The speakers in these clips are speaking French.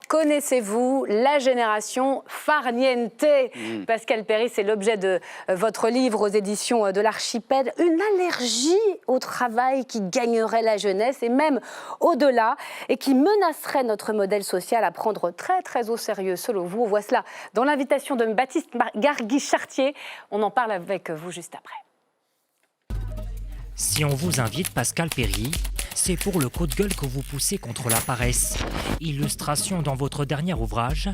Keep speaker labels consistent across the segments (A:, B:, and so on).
A: Connaissez-vous la génération farniente? Pascal Perry, c'est l'objet de votre livre aux éditions de l'Archipel. Une allergie au travail qui gagnerait la jeunesse et même au-delà et qui menacerait notre modèle social à prendre très au sérieux. Selon vous, on voit cela dans l'invitation de Baptiste Garguy-Chartier. On en parle avec vous juste après.
B: Si on vous invite, Pascal Perry, c'est pour le coup de gueule que vous poussez contre la paresse. Illustration dans votre dernier ouvrage,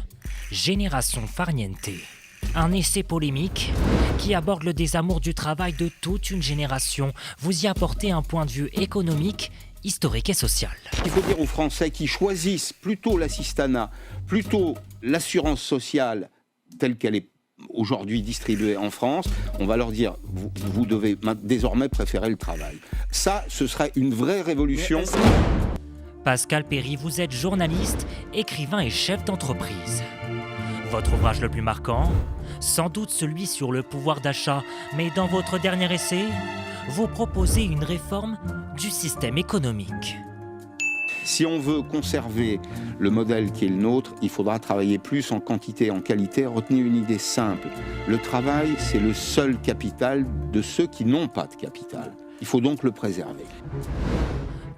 B: Génération farniente. Un essai polémique qui aborde le désamour du travail de toute une génération. Vous y apportez un point de vue économique, historique et social.
C: Il faut dire aux Français qui choisissent plutôt l'assistanat, plutôt l'assurance sociale telle qu'elle est aujourd'hui distribuée en France, on va leur dire vous devez désormais préférer le travail. Ça, ce serait une vraie révolution.
B: Pascal Perry, vous êtes journaliste, écrivain et chef d'entreprise. Votre ouvrage le plus marquant, sans doute celui sur le pouvoir d'achat, mais dans votre dernier essai, vous proposez une réforme du système économique.
C: Si on veut conserver le modèle qui est le nôtre, il faudra travailler plus en quantité et en qualité. Retenez une idée simple. Le travail, c'est le seul capital de ceux qui n'ont pas de capital. Il faut donc le préserver.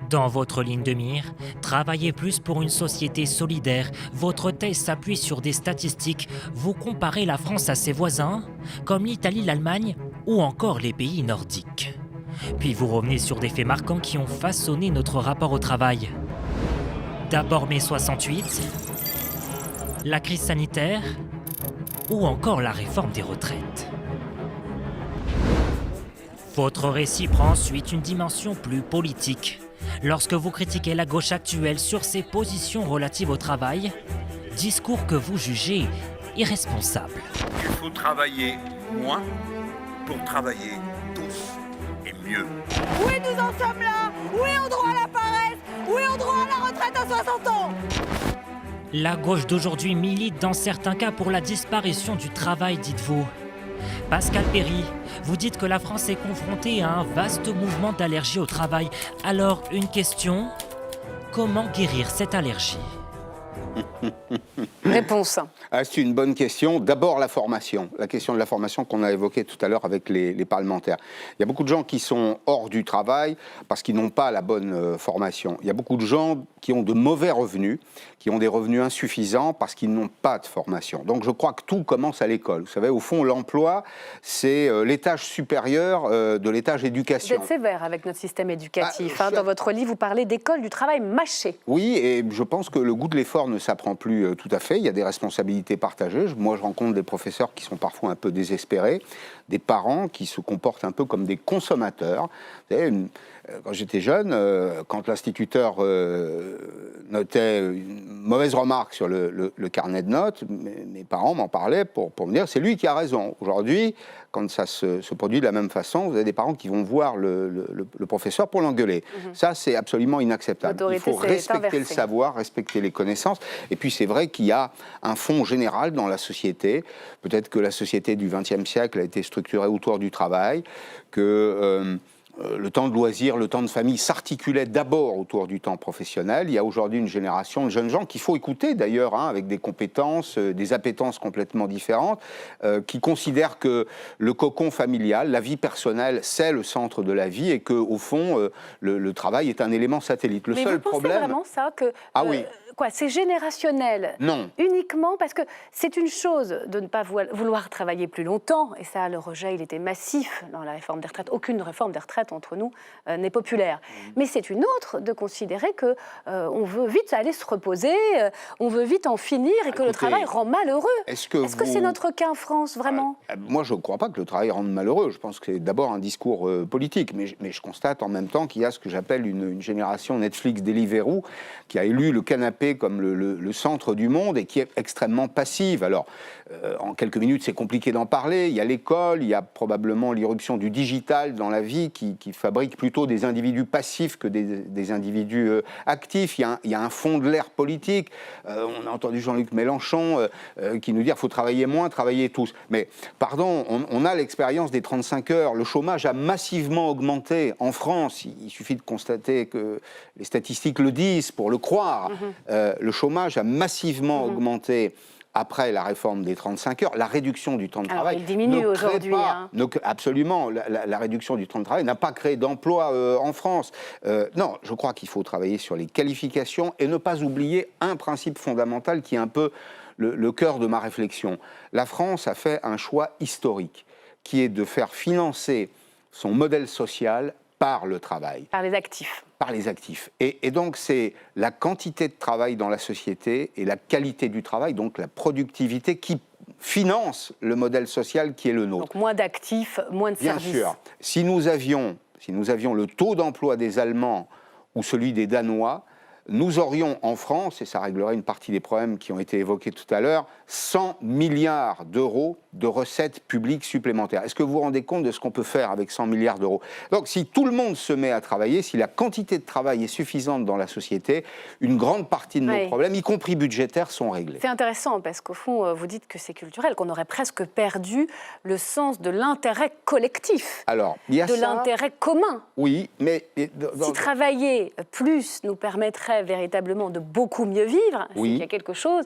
B: Dans votre ligne de mire, travaillez plus pour une société solidaire. Votre thèse s'appuie sur des statistiques. Vous comparez la France à ses voisins, comme l'Italie, l'Allemagne ou encore les pays nordiques. Puis vous revenez sur des faits marquants qui ont façonné notre rapport au travail. D'abord mai 68, la crise sanitaire ou encore la réforme des retraites. Votre récit prend ensuite une dimension plus politique. Lorsque vous critiquez la gauche actuelle sur ses positions relatives au travail, discours que vous jugez irresponsable.
D: Il faut travailler moins pour travailler tous et mieux.
E: Oui, nous en sommes là. Oui au droit à la paresse. Oui au droit à la retraite à 60 ans.
B: La gauche d'aujourd'hui milite dans certains cas pour la disparition du travail, dites-vous. Pascal Perry, vous dites que la France est confrontée à un vaste mouvement d'allergie au travail. Alors, une question, comment guérir cette allergie ?
A: Réponse.
C: C'est une bonne question. D'abord, la formation. La question de la formation qu'on a évoquée tout à l'heure avec les parlementaires. Il y a beaucoup de gens qui sont hors du travail parce qu'ils n'ont pas la bonne formation. Il y a beaucoup de gens qui ont de mauvais revenus, qui ont des revenus insuffisants parce qu'ils n'ont pas de formation. Donc je crois que tout commence à l'école. Vous savez, au fond, l'emploi, c'est l'étage supérieur de l'étage éducation.
A: Vous êtes sévère avec notre système éducatif. Dans votre livre, vous parlez d'école du travail mâché.
C: Oui, et je pense que le goût de l'effort ne s'apprend plus tout à fait. Il y a des responsabilités partagées. Moi, je rencontre des professeurs qui sont parfois un peu désespérés, des parents qui se comportent un peu comme des consommateurs. Vous savez, quand j'étais jeune, quand l'instituteur notait une mauvaise remarque sur le carnet de notes, mes parents m'en parlaient pour me dire c'est lui qui a raison. Aujourd'hui, quand ça se produit de la même façon, vous avez des parents qui vont voir le professeur pour l'engueuler. Ça, c'est absolument inacceptable. Il faut respecter le savoir, respecter les connaissances. Et puis, c'est vrai qu'il y a un fond général dans la société. Peut-être que la société du XXe siècle a été structurée autour du travail, que le temps de loisir, le temps de famille s'articulait d'abord autour du temps professionnel. Il y a aujourd'hui une génération de jeunes gens qu'il faut écouter d'ailleurs, avec des compétences, des appétences complètement différentes, qui considèrent que le cocon familial, la vie personnelle, c'est le centre de la vie et qu'au fond, le travail est un élément satellite. Le seul problème...
A: Mais vous pensez vraiment ça que...
C: oui.
A: C'est générationnel?
C: Non.
A: Uniquement parce que c'est une chose de ne pas vouloir travailler plus longtemps, et ça, le rejet, il était massif dans la réforme des retraites. Aucune réforme des retraites, entre nous, n'est populaire. Mais c'est une autre de considérer qu'on veut vite aller se reposer, on veut vite en finir, et que le travail rend malheureux. Est-ce que c'est notre cas en France, vraiment?
C: Moi, je ne crois pas que le travail rende malheureux. Je pense que c'est d'abord un discours politique. Mais je constate en même temps qu'il y a ce que j'appelle une génération Netflix Deliveroo qui a élu le canapé comme le centre du monde et qui est extrêmement passive. Alors, en quelques minutes, c'est compliqué d'en parler. Il y a l'école, il y a probablement l'irruption du digital dans la vie qui fabrique plutôt des individus passifs que des individus actifs. Il y a un fond de l'air politique. On a entendu Jean-Luc Mélenchon qui nous dit qu'il faut travailler moins, travailler tous. Mais, pardon, on a l'expérience des 35 heures. Le chômage a massivement augmenté en France. Il suffit de constater que les statistiques le disent pour le croire. le chômage a massivement augmenté après la réforme des 35 heures, la réduction du temps de travail.
A: Alors, il diminue aujourd'hui.
C: Absolument, la réduction du temps de travail n'a pas créé d'emploi en France. Non, je crois qu'il faut travailler sur les qualifications et ne pas oublier un principe fondamental qui est un peu le cœur de ma réflexion. La France a fait un choix historique, qui est de faire financer son modèle social par le travail.
A: Par les actifs.
C: Par les actifs. Et donc, c'est la quantité de travail dans la société et la qualité du travail, donc la productivité, qui finance le modèle social qui est le nôtre.
A: Donc, moins d'actifs, moins de services.
C: Bien sûr. Si nous avions le taux d'emploi des Allemands ou celui des Danois, nous aurions en France, et ça réglerait une partie des problèmes qui ont été évoqués tout à l'heure, 100 milliards d'euros de recettes publiques supplémentaires. Est-ce que vous vous rendez compte de ce qu'on peut faire avec 100 milliards d'euros? Donc si tout le monde se met à travailler, si la quantité de travail est suffisante dans la société, une grande partie de nos problèmes, y compris budgétaires, sont réglés.
A: C'est intéressant parce qu'au fond, vous dites que c'est culturel, qu'on aurait presque perdu le sens de l'intérêt collectif,
C: Alors, il y a
A: de l'intérêt commun.
C: Oui, mais...
A: Si travailler plus nous permettrait véritablement de beaucoup mieux vivre, c'est qu'il y a quelque chose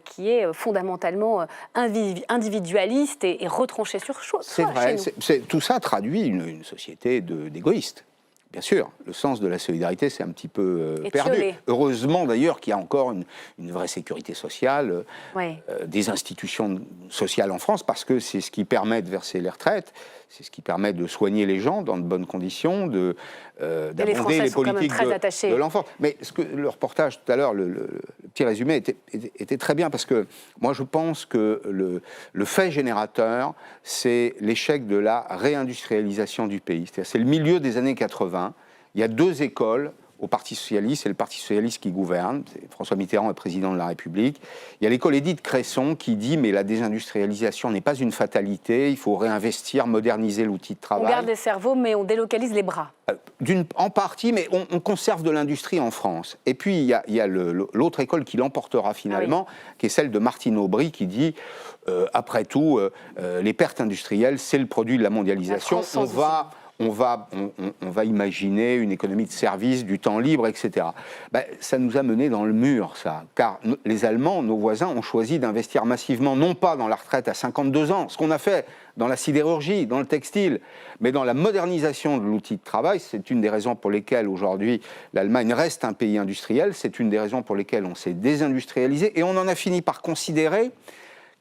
A: qui est fondamentalement individualiste et retranché sur chose.
C: C'est vrai, tout ça traduit une société d'égoïstes. Bien sûr, le sens de la solidarité, c'est un petit peu perdu. Heureusement d'ailleurs qu'il y a encore une vraie sécurité sociale, des institutions sociales en France, parce que c'est ce qui permet de verser les retraites, c'est ce qui permet de soigner les gens dans de bonnes conditions, d'abonder les politiques de l'enfant. Mais le reportage tout à l'heure, le petit résumé était très bien, parce que moi je pense que le fait générateur, c'est l'échec de la réindustrialisation du pays. C'est le milieu des années 80. Il y a deux écoles au Parti socialiste, c'est le Parti socialiste qui gouverne, François Mitterrand est président de la République. Il y a l'école Édith Cresson qui dit mais la désindustrialisation n'est pas une fatalité, il faut réinvestir, moderniser l'outil de travail.
A: On garde les cerveaux mais on délocalise les bras.
C: En partie, mais on conserve de l'industrie en France. Et puis il y a l'autre école qui l'emportera finalement, qui est celle de Martine Aubry qui dit après tout, les pertes industrielles, c'est le produit de la mondialisation. On va imaginer une économie de services, du temps libre, etc. Ça nous a mené dans le mur, ça. Car les Allemands, nos voisins, ont choisi d'investir massivement, non pas dans la retraite à 52 ans, ce qu'on a fait dans la sidérurgie, dans le textile, mais dans la modernisation de l'outil de travail. C'est une des raisons pour lesquelles, aujourd'hui, l'Allemagne reste un pays industriel. C'est une des raisons pour lesquelles on s'est désindustrialisé. Et on en a fini par considérer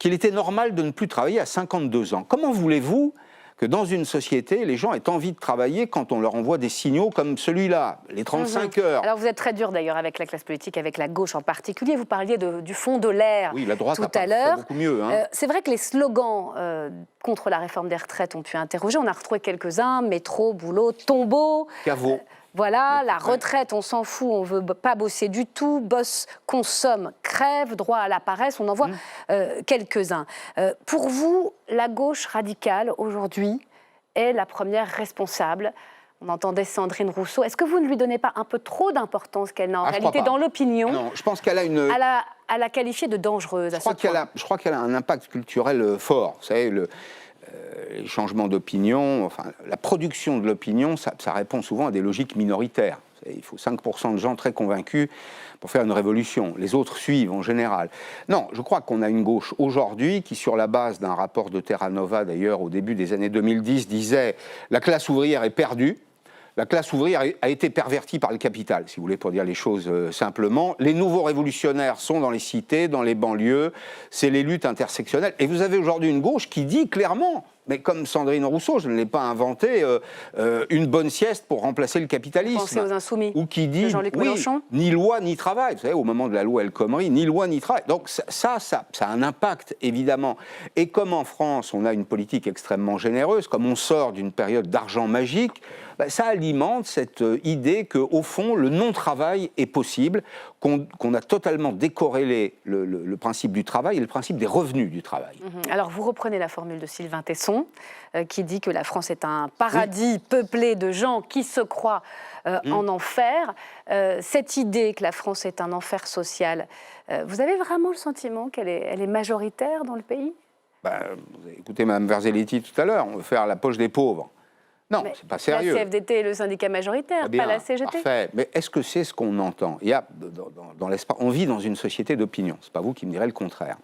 C: qu'il était normal de ne plus travailler à 52 ans. Comment voulez-vous que dans une société, les gens aient envie de travailler quand on leur envoie des signaux comme celui-là, les 35 heures.
A: Alors vous êtes très dur d'ailleurs avec la classe politique, avec la gauche en particulier. Vous parliez du fond de l'air
C: la droite
A: tout à l'heure.
C: Beaucoup mieux. Hein.
A: C'est vrai que les slogans contre la réforme des retraites ont pu interroger. On a retrouvé quelques-uns, métro, boulot, tombeau.
C: Caveau.
A: Voilà, la retraite, on s'en fout, on ne veut pas bosser du tout, bosse, consomme, crève, droit à la paresse, on en voit quelques-uns. Pour vous, la gauche radicale, aujourd'hui, est la première responsable. On entendait Sandrine Rousseau. Est-ce que vous ne lui donnez pas un peu trop d'importance qu'elle n'a en réalité dans l'opinion?
C: Non, je pense qu'elle a une...
A: À la qualifier de dangereuse à ce point.
C: Je crois qu'elle a un impact culturel fort. Vous savez, les changements d'opinion, enfin, la production de l'opinion, ça répond souvent à des logiques minoritaires. Il faut 5% de gens très convaincus pour faire une révolution. Les autres suivent en général. Non, je crois qu'on a une gauche aujourd'hui qui, sur la base d'un rapport de Terra Nova, d'ailleurs, au début des années 2010, disait « la classe ouvrière est perdue ». La classe ouvrière a été pervertie par le capital, si vous voulez, pour dire les choses simplement. Les nouveaux révolutionnaires sont dans les cités, dans les banlieues, c'est les luttes intersectionnelles. Et vous avez aujourd'hui une gauche qui dit clairement, mais comme Sandrine Rousseau, je ne l'ai pas inventé, une bonne sieste pour remplacer le capitalisme.
A: Pensez aux Insoumis.
C: Ou qui dit,
A: Jean-Luc Mélenchon.
C: Ni loi ni travail. Vous savez, au moment de la loi El Khomri, ni loi ni travail. Donc ça a un impact, évidemment. Et comme en France, on a une politique extrêmement généreuse, comme on sort d'une période d'argent magique, ça alimente cette idée qu'au fond, le non-travail est possible, qu'on a totalement décorrélé le principe du travail et le principe des revenus du travail.
A: Alors, vous reprenez la formule de Sylvain Tesson, qui dit que la France est un paradis peuplé de gens qui se croient en enfer. Cette idée que la France est un enfer social, vous avez vraiment le sentiment qu'elle est majoritaire dans le pays?
C: Vous avez écouté Mme Verzelletti tout à l'heure, on veut faire la poche des pauvres. Non,
A: Mais
C: c'est pas sérieux.
A: La CFDT est le syndicat majoritaire,
C: Très bien,
A: pas la CGT.
C: Parfait. Mais est-ce que c'est ce qu'on entend? Il y a, dans l'espace, on vit dans une société d'opinion. C'est pas vous qui me direz le contraire.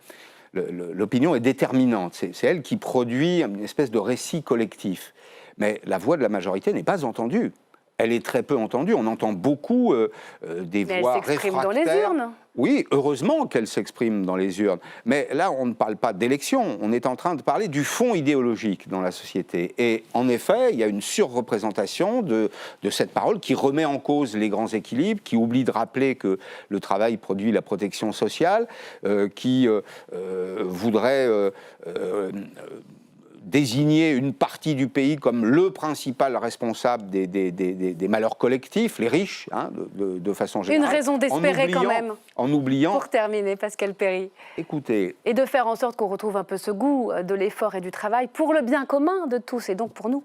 C: L'opinion est déterminante. C'est elle qui produit une espèce de récit collectif. Mais la voix de la majorité n'est pas entendue. Elle est très peu entendue. On entend beaucoup des
A: Mais
C: voix
A: elle s'exprime dans les
C: réfractaires.
A: urnes.
C: Oui, heureusement qu'elle s'exprime dans les urnes. Mais là, on ne parle pas d'élection. On est en train de parler du fond idéologique dans la société. Et en effet, il y a une surreprésentation de cette parole qui remet en cause les grands équilibres, qui oublie de rappeler que le travail produit la protection sociale, qui voudrait désigner une partie du pays comme le principal responsable des malheurs collectifs, les riches, hein, de façon générale.
A: Une raison d'espérer quand même.
C: En oubliant...
A: Pour terminer, Pascal Perry.
C: Écoutez...
A: Et de faire en sorte qu'on retrouve un peu ce goût de l'effort et du travail pour le bien commun de tous et donc pour nous.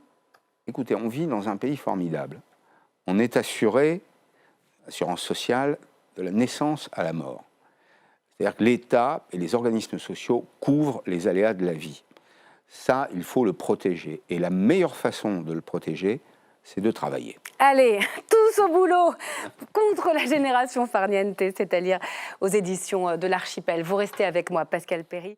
C: Écoutez, on vit dans un pays formidable. On est assuré, assurance sociale, de la naissance à la mort. C'est-à-dire que l'État et les organismes sociaux couvrent les aléas de la vie. Ça, il faut le protéger. Et la meilleure façon de le protéger, c'est de travailler.
A: Allez, tous au boulot contre la génération farniente, c'est-à-dire aux éditions de l'Archipel. Vous restez avec moi, Pascal Perry.